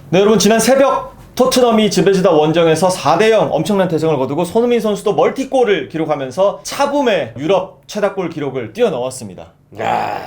네, 여러분 지난 새벽 토트넘이 지베즈다 원정에서 4대0 엄청난 대승을 거두고 손흥민 선수도 멀티골을 기록하면서 차붐의 유럽 최다골 기록을 뛰어넘었습니다. 야,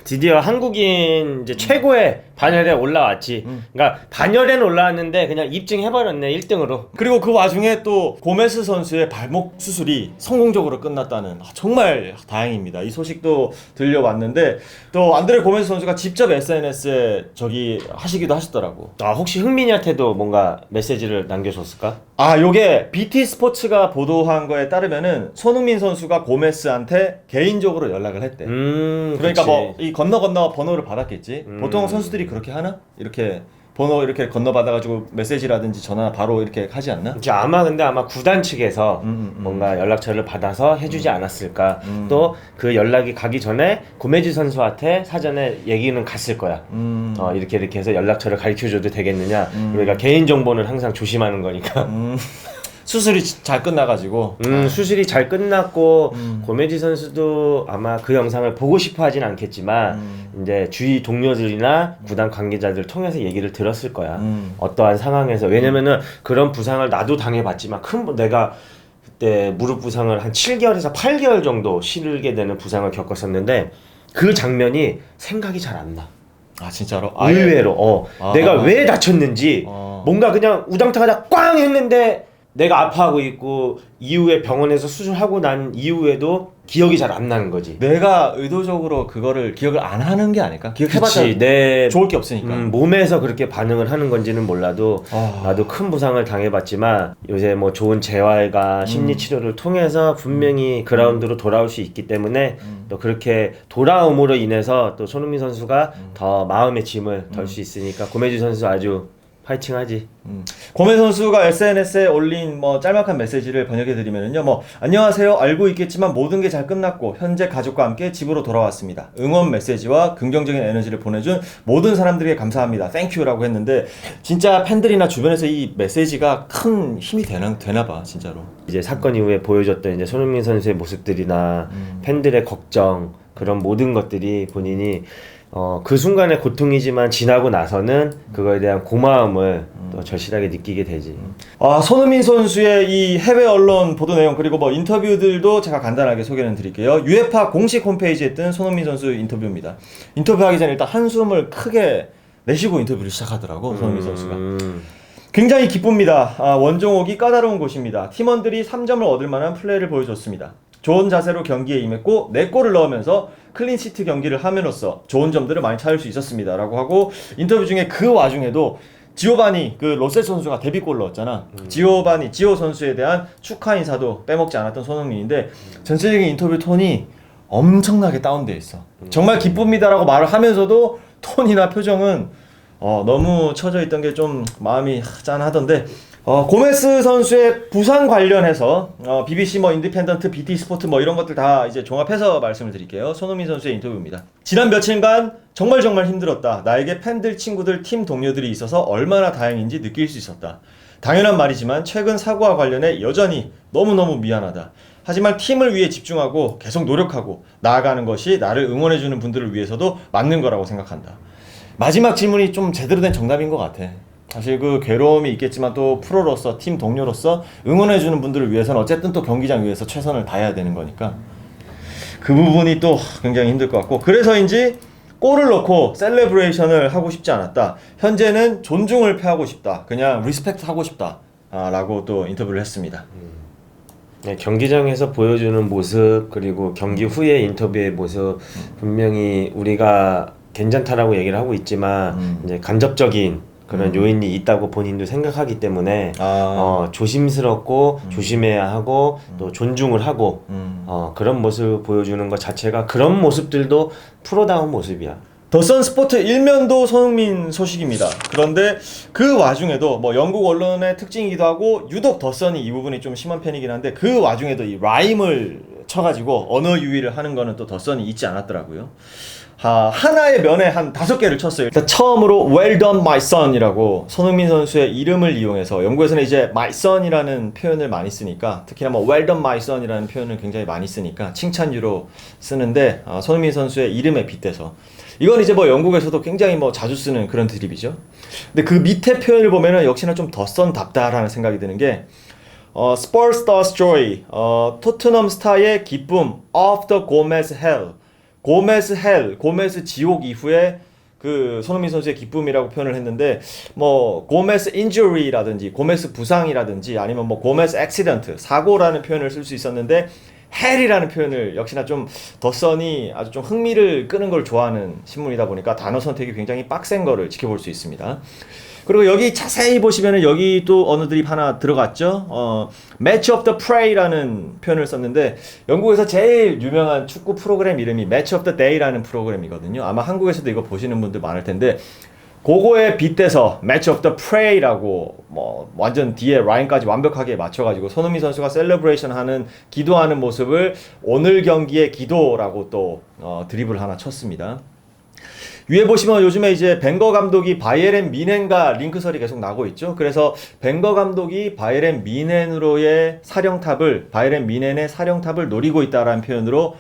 드디어 한국인 이제 최고의 반열에 올라왔지. 그러니까 반열에는 올라왔는데 그냥 입증해버렸네 1등으로. 그리고 그 와중에 또 고메스 선수의 발목 수술이 성공적으로 끝났다는 정말 다행입니다. 이 소식도 들려왔는데 또 안드레 고메스 선수가 직접 SNS에 저기 하시기도 하시더라고. 아, 혹시 흥민이한테도 뭔가 메시지를 남겨줬을까? 아, 요게 BT 스포츠가 보도한 거에 따르면은 손흥민 선수가 고메스한테 개인적으로 연락을 했대. 그러니까 그치. 뭐 이 건너 번호를 받았겠지. 보통 선수들이 그렇게 하나? 이렇게 번호 이렇게 건너 받아가지고 메시지라든지 전화 바로 이렇게 하지 않나? 이제 근데 아마 구단 측에서 뭔가 연락처를 받아서 해주지 않았을까. 또 그 연락이 가기 전에 고메즈 선수한테 사전에 얘기는 갔을 거야. 이렇게 해서 연락처를 가르쳐줘도 되겠느냐. 그러니까 개인정보는 항상 조심하는 거니까. 수술이 잘 끝나가지고 수술이 잘 끝났고 고메즈 선수도 아마 그 영상을 보고 싶어 하진 않겠지만 이제 주위 동료들이나 구단 관계자들 통해서 얘기를 들었을 거야. 어떠한 상황에서. 왜냐면은 그런 부상을 나도 당해봤지만 내가 그때 무릎 부상을 한 7개월에서 8개월 정도 치르게 되는 부상을 겪었었는데 그 장면이 생각이 잘 안 나. 아 진짜로? 의외로 내가 왜 다쳤는지 뭔가 그냥 우당탕하다 꽝 했는데 내가 아파하고 있고 이후에 병원에서 수술하고 난 이후에도 기억이 잘 안 나는 거지. 내가 의도적으로 그거를 기억을 안 하는 게 아닐까? 기억해봤자 그치, 내 좋을 게 없으니까. 몸에서 그렇게 반응을 하는 건지는 몰라도 나도 큰 부상을 당해봤지만 요새 뭐 좋은 재활과 심리 치료를 통해서 분명히 그라운드로 돌아올 수 있기 때문에 또 그렇게 돌아옴으로 인해서 또 손흥민 선수가 더 마음의 짐을 덜 수 있으니까 고메즈 선수 아주 파이팅하지. 고메 선수가 SNS에 올린 뭐 짤막한 메시지를 번역해 드리면은요, 뭐 안녕하세요. 알고 있겠지만 모든 게 잘 끝났고 현재 가족과 함께 집으로 돌아왔습니다. 응원 메시지와 긍정적인 에너지를 보내준 모든 사람들에게 감사합니다. 땡큐라고 했는데 진짜 팬들이나 주변에서 이 메시지가 큰 힘이 되나 봐, 진짜로. 이제 사건 이후에 보여줬던 이제 손흥민 선수의 모습들이나 팬들의 걱정 그런 모든 것들이 본인이 그 순간의 고통이지만 지나고 나서는 그거에 대한 고마움을 또 절실하게 느끼게 되지. 아, 손흥민 선수의 이 해외 언론 보도 내용 그리고 뭐 인터뷰들도 제가 간단하게 소개는 드릴게요. UEFA 공식 홈페이지에 뜬 손흥민 선수 인터뷰입니다. 인터뷰하기 전에 일단 한숨을 크게 내쉬고 인터뷰를 시작하더라고, 손흥민 선수가. 굉장히 기쁩니다. 원정 오기 까다로운 곳입니다. 팀원들이 3점을 얻을 만한 플레이를 보여줬습니다. 좋은 자세로 경기에 임했고 4골을 넣으면서 클린시트 경기를 함으로써 좋은 점들을 많이 찾을 수 있었습니다 라고 하고, 인터뷰 중에 그 와중에도 지오바니 그 로세 선수가 데뷔골 넣었잖아. 지오 선수에 대한 축하 인사도 빼먹지 않았던 손흥민인데 전체적인 인터뷰 톤이 엄청나게 다운되어 있어. 정말 기쁩니다라고 말을 하면서도 톤이나 표정은 너무 처져 있던 게 좀 마음이 짠하던데, 고메스 선수의 부상 관련해서 BBC 뭐 인디펜던트, BT 스포츠 뭐 이런 것들 다 이제 종합해서 말씀을 드릴게요. 손흥민 선수의 인터뷰입니다. 지난 며칠간 정말 힘들었다. 나에게 팬들, 친구들, 팀 동료들이 있어서 얼마나 다행인지 느낄 수 있었다. 당연한 말이지만 최근 사고와 관련해 여전히 너무너무 미안하다. 하지만 팀을 위해 집중하고 계속 노력하고 나아가는 것이 나를 응원해주는 분들을 위해서도 맞는 거라고 생각한다. 마지막 질문이 좀 제대로 된 정답인 것 같아. 사실 그 괴로움이 있겠지만 또 프로로서, 팀 동료로서 응원해주는 분들을 위해서는 어쨌든 또 경기장 위에서 최선을 다해야 되는 거니까 그 부분이 또 굉장히 힘들 것 같고, 그래서인지 골을 넣고 셀레브레이션을 하고 싶지 않았다. 현재는 존중을 표하고 싶다. 그냥 리스펙트 하고 싶다. 라고 또 인터뷰를 했습니다. 네, 경기장에서 보여주는 모습 그리고 경기 후의 인터뷰의 모습 분명히 우리가 괜찮다라고 얘기를 하고 있지만 이제 간접적인 그런 요인이 있다고 본인도 생각하기 때문에 조심스럽고 조심해야 하고 또 존중을 하고 그런 모습을 보여주는 것 자체가 그런 모습들도 프로다운 모습이야. 더선 스포츠 일면도 손흥민 소식입니다. 그런데 그 와중에도 뭐 영국 언론의 특징이기도 하고 유독 더선이 이 부분이 좀 심한 편이긴 한데 그 와중에도 이 라임을 쳐가지고 언어 유희를 하는 거는 또 더선이 있지 않았더라고요. 하나의 면에 한 5개를 쳤어요. 일단 처음으로 Well done my son이라고 손흥민 선수의 이름을 이용해서, 영국에서는 이제 my son이라는 표현을 많이 쓰니까, 특히나 뭐 Well done my son이라는 표현을 굉장히 많이 쓰니까 칭찬유로 쓰는데 손흥민 선수의 이름에 빗대서 이건 이제 뭐 영국에서도 굉장히 뭐 자주 쓰는 그런 드립이죠. 근데 그 밑에 표현을 보면은 역시나 좀 더썬답다라는 생각이 드는 게 Spurs stars joy, 토트넘 스타의 기쁨 of the Gomez hell, 고메스 지옥 이후에 그 손흥민 선수의 기쁨이라고 표현을 했는데 뭐 고메스 인주리라든지 고메스 부상이라든지 아니면 뭐 고메스 액시던트 사고라는 표현을 쓸 수 있었는데 헬이라는 표현을 역시나 좀 더선이 아주 좀 흥미를 끄는 걸 좋아하는 신문이다 보니까 단어 선택이 굉장히 빡센 거를 지켜볼 수 있습니다. 그리고 여기 자세히 보시면은 여기 또 어느 드립 하나 들어갔죠. Match of the Prey라는 표현을 썼는데 영국에서 제일 유명한 축구 프로그램 이름이 Match of the Day라는 프로그램이거든요. 아마 한국에서도 이거 보시는 분들 많을 텐데 그거에 빗대서 Match of the Prey라고 뭐 완전 뒤에 라인까지 완벽하게 맞춰가지고 손흥민 선수가 셀러브레이션 하는 기도하는 모습을 오늘 경기의 기도라고 또 드립을 하나 쳤습니다. 위에 보시면 요즘에 이제 벵거 감독이 바이에른 뮌헨과 링크설이 계속 나고 있죠. 그래서 벵거 감독이 바이에른 뮌헨으로의 바이에른 뮌헨의 사령탑을 노리고 있다라는 표현으로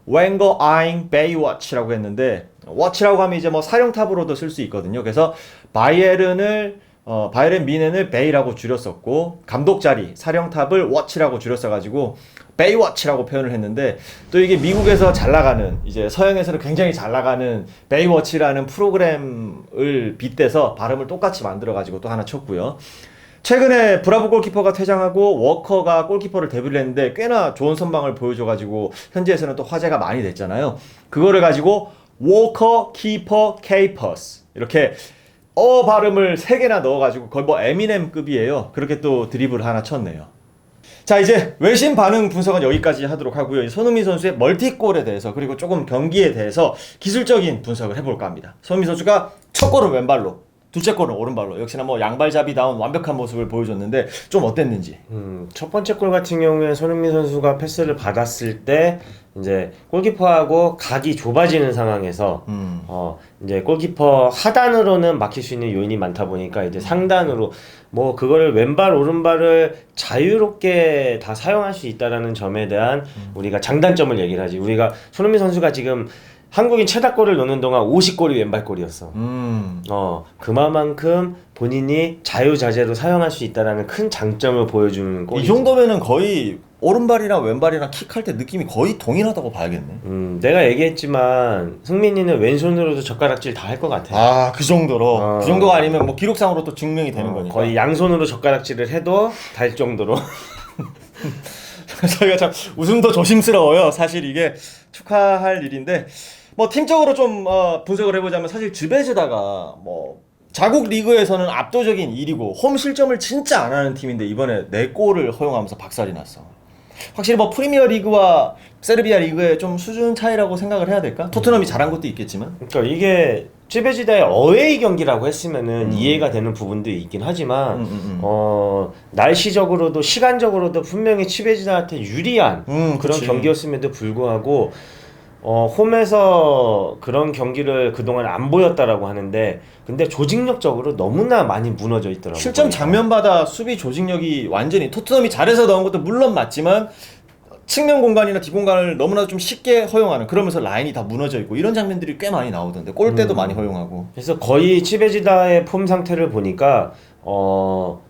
Wenger eyeing Baywatch라고 했는데 watch라고 하면 이제 뭐 사령탑으로도 쓸 수 있거든요. 그래서 바이에른 뮌헨을 베이라고 줄였었고 감독 자리 사령탑을 watch라고 줄였어가지고 베이워치라고 표현을 했는데 또 이게 미국에서 잘 나가는 이제 서양에서는 굉장히 잘 나가는 베이워치라는 프로그램을 빗대서 발음을 똑같이 만들어가지고 또 하나 쳤고요. 최근에 브라보 골키퍼가 퇴장하고 워커가 골키퍼를 데뷔를 했는데 꽤나 좋은 선방을 보여줘가지고 현지에서는 또 화제가 많이 됐잖아요. 그거를 가지고 워커 키퍼 케이퍼스 이렇게 발음을 3개나 넣어가지고 거의 뭐 에미넴급이에요. 그렇게 또 드립을 하나 쳤네요. 자, 이제 외신 반응 분석은 여기까지 하도록 하고요. 손흥민 선수의 멀티골에 대해서 그리고 조금 경기에 대해서 기술적인 분석을 해볼까 합니다. 손흥민 선수가 첫 골은 왼발로, 둘째 골은 오른발로 역시나 뭐 양발잡이다운 완벽한 모습을 보여줬는데 좀 어땠는지. 첫 번째 골 같은 경우에 손흥민 선수가 패스를 받았을 때 이제 골키퍼하고 각이 좁아지는 상황에서 이제 골키퍼 하단으로는 막힐 수 있는 요인이 많다 보니까 이제 상단으로 뭐 그거를 왼발 오른발을 자유롭게 다 사용할 수 있다라는 점에 대한 우리가 장단점을 얘기를 하지. 우리가 손흥민 선수가 지금 한국인 최다골을 넣는 동안 50골이 왼발골이었어. 그만큼 본인이 자유자재로 사용할 수 있다라는 큰 장점을 보여주는 골이지. 이 정도면은 거의 오른발이랑 왼발이랑 킥할 때 느낌이 거의 동일하다고 봐야겠네. 내가 얘기했지만 승민이는 왼손으로도 젓가락질 다 할 것 같아. 아, 그 정도로. 그 정도가 아니면 뭐 기록상으로 또 증명이 되는 거니까. 거의 양손으로 젓가락질을 해도 달 정도로. 저희가 참 웃음도 조심스러워요. 사실 이게 축하할 일인데 뭐 팀적으로 좀 분석을 해보자면 사실 즈베즈다가 뭐 자국 리그에서는 압도적인 1위고 홈 실점을 진짜 안 하는 팀인데 이번에 4골을 허용하면서 박살이 났어. 확실히 뭐 프리미어 리그와 세르비아 리그의 좀 수준 차이라고 생각을 해야 될까? 토트넘이 잘한 것도 있겠지만. 그러니까 이게 찌베지다의 어웨이 경기라고 했으면은 이해가 되는 부분도 있긴 하지만 날씨적으로도 시간적으로도 분명히 찌베지다한테 유리한 그런 그치. 경기였음에도 불구하고 홈에서 그런 경기를 그동안 안 보였다라고 하는데 근데 조직력적으로 너무나 많이 무너져 있더라고요. 실점 장면마다 수비 조직력이 완전히 토트넘이 잘해서 넣은 것도 물론 맞지만 측면 공간이나 뒷공간을 너무나 좀 쉽게 허용하는 그러면서 라인이 다 무너져 있고 이런 장면들이 꽤 많이 나오던데 골대도 많이 허용하고. 그래서 거의 치베지다의 폼 상태를 보니까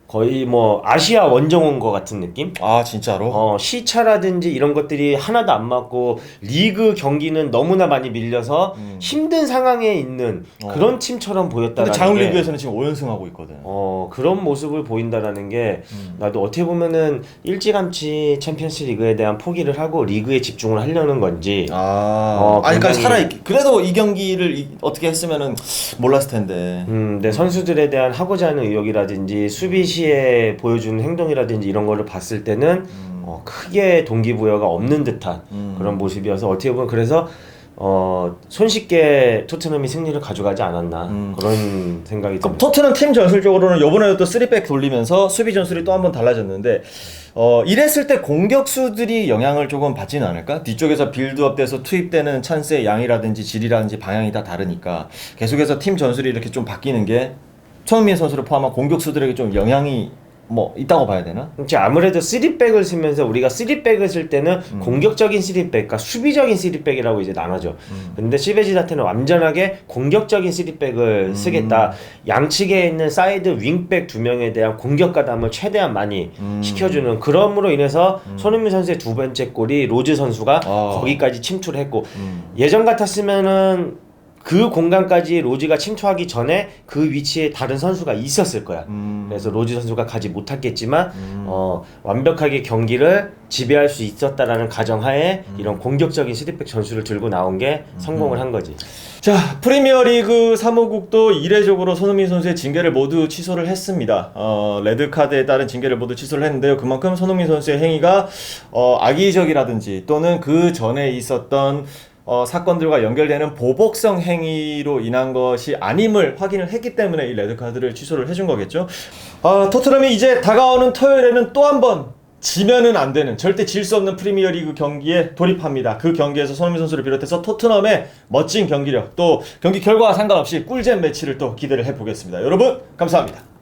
거의 뭐 아시아 원정 온 거 같은 느낌? 아, 진짜로? 시차라든지 이런 것들이 하나도 안 맞고 리그 경기는 너무나 많이 밀려서 힘든 상황에 있는 그런 팀처럼 보였다라는 근데 자국 리그에서는 지금 5연승하고 있거든. 그런 모습을 보인다라는 게 나도 어떻게 보면은 일찌감치 챔피언스 리그에 대한 포기를 하고 리그에 집중을 하려는 건지 그러니까 살아있게. 그래도 이 경기를 어떻게 했으면은 몰랐을 텐데. 내 선수들에 대한 하고자 하는 의욕이라든지 수비 시에 보여주는 행동이라든지 이런 거를 봤을 때는 크게 동기부여가 없는 듯한 그런 모습이어서 어떻게 보면 그래서 손쉽게 토트넘이 승리를 가져가지 않았나 그런 생각이 듭니다. 토트넘 팀 전술적으로는 이번에도 또 3백 돌리면서 수비 전술이 또 한 번 달라졌는데 이랬을 때 공격수들이 영향을 조금 받지는 않을까? 뒤쪽에서 빌드업 돼서 투입되는 찬스의 양이라든지 질이라든지 방향이 다 다르니까 계속해서 팀 전술이 이렇게 좀 바뀌는 게 손흥민 선수를 포함한 공격수들에게 좀 영향이 뭐 있다고 봐야 되나? 이제 아무래도 3백을 쓰면서 우리가 3백을 쓸 때는 공격적인 3백과 수비적인 3백이라고 이제 나눠져. 근데 시베지다테는 완전하게 공격적인 3백을 쓰겠다. 양측에 있는 사이드 윙백 2명에 대한 공격 가담을 최대한 많이 시켜주는, 그럼으로 인해서 손흥민 선수의 두 번째 골이 로즈 선수가 거기까지 침투를 했고, 예전 같았으면은 그 공간까지 로즈가 침투하기 전에 그 위치에 다른 선수가 있었을 거야. 그래서 로즈 선수가 가지 못했겠지만 완벽하게 경기를 지배할 수 있었다라는 가정하에 이런 공격적인 3백 전술을 들고 나온 게 성공을 한 거지. 자, 프리미어리그 사무국도 이례적으로 손흥민 선수의 징계를 모두 취소를 했습니다. 레드카드에 따른 징계를 모두 취소를 했는데요. 그만큼 손흥민 선수의 행위가 악의적이라든지 또는 그 전에 있었던 사건들과 연결되는 보복성 행위로 인한 것이 아님을 확인을 했기 때문에 이 레드카드를 취소를 해준 거겠죠. 토트넘이 이제 다가오는 토요일에는 또 한 번 지면은 안 되는, 절대 질 수 없는 프리미어리그 경기에 돌입합니다. 그 경기에서 손흥민 선수를 비롯해서 토트넘의 멋진 경기력, 또 경기 결과와 상관없이 꿀잼 매치를 또 기대를 해보겠습니다. 여러분 감사합니다.